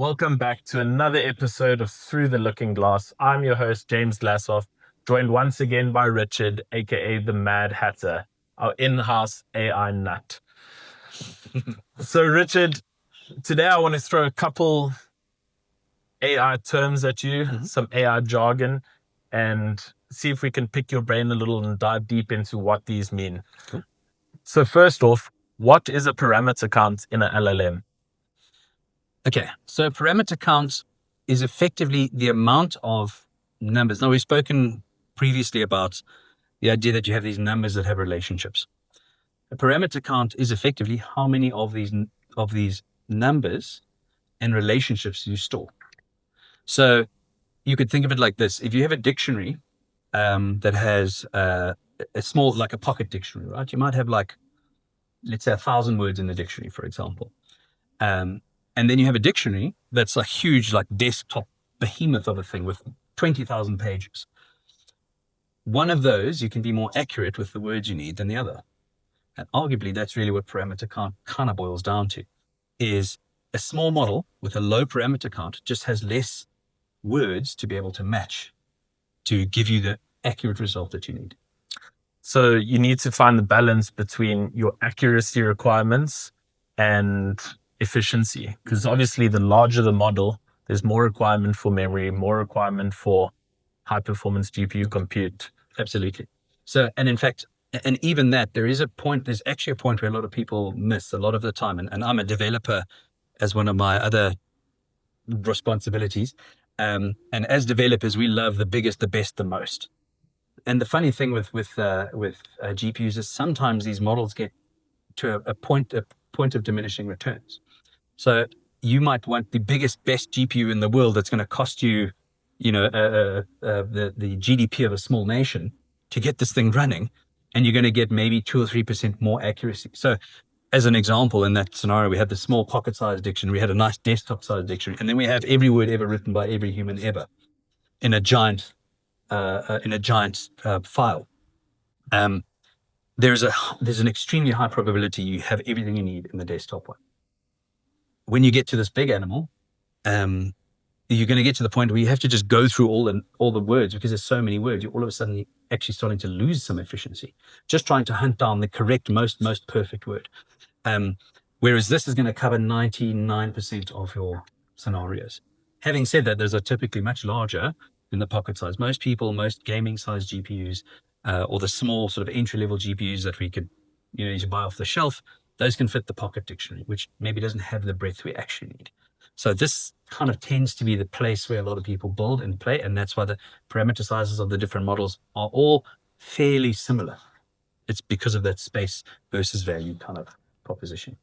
Welcome back to another episode of Through the Looking Glass. I'm your host, James Glassoff, joined once again by Richard, aka the Mad Hatter, our in-house AI nut. So, Richard, today I want to throw a couple AI terms at you, some AI jargon, and see if we can pick your brain a little and dive deep into what these mean. Cool. So first off, what is a parameter count in an LLM? Okay, so parameter count is effectively the amount of numbers. Now, we've spoken previously about the idea that you have these numbers that have relationships. A parameter count is effectively how many of these numbers and relationships you store. So you could think of it like this. If you have a dictionary that has a small, like a pocket dictionary, right? You might have let's say 1,000 words in the dictionary, for example. And then you have a dictionary that's a huge, desktop behemoth of a thing with 20,000 pages. One of those, you can be more accurate with the words you need than the other. And arguably, that's really what parameter count kind of boils down to, is a small model with a low parameter count just has less words to be able to match to give you the accurate result that you need. So you need to find the balance between your accuracy requirements and efficiency, because obviously the larger the model, there's more requirement for memory, more requirement for high performance GPU compute. Absolutely. So, and in fact, and even that, there's actually a point where a lot of people miss a lot of the time. And I'm a developer as one of my other responsibilities. And as developers, we love the biggest, the best, the most. And the funny thing with GPUs is sometimes these models get to a point of diminishing returns. So you might want the biggest, best GPU in the world that's going to cost you, the GDP of a small nation to get this thing running, and you're going to get maybe 2 or 3% more accuracy. So as an example, in that scenario, we had the small pocket-sized dictionary, we had a nice desktop-sized dictionary, and then we have every word ever written by every human ever in a giant file. There's an extremely high probability you have everything you need in the desktop one. When you get to this big animal, you're going to get to the point where you have to just go through all the words, because there's so many words. You're all of a sudden actually starting to lose some efficiency, just trying to hunt down the correct, most perfect word. Whereas this is going to cover 99% of your scenarios. Having said that, those are typically much larger than the pocket size. Most gaming size GPUs, or the small sort of entry-level GPUs that we could, you buy off the shelf, those can fit the pocket dictionary, which maybe doesn't have the breadth we actually need. So this kind of tends to be the place where a lot of people build and play, and that's why the parameter sizes of the different models are all fairly similar. It's because of that space versus value kind of proposition.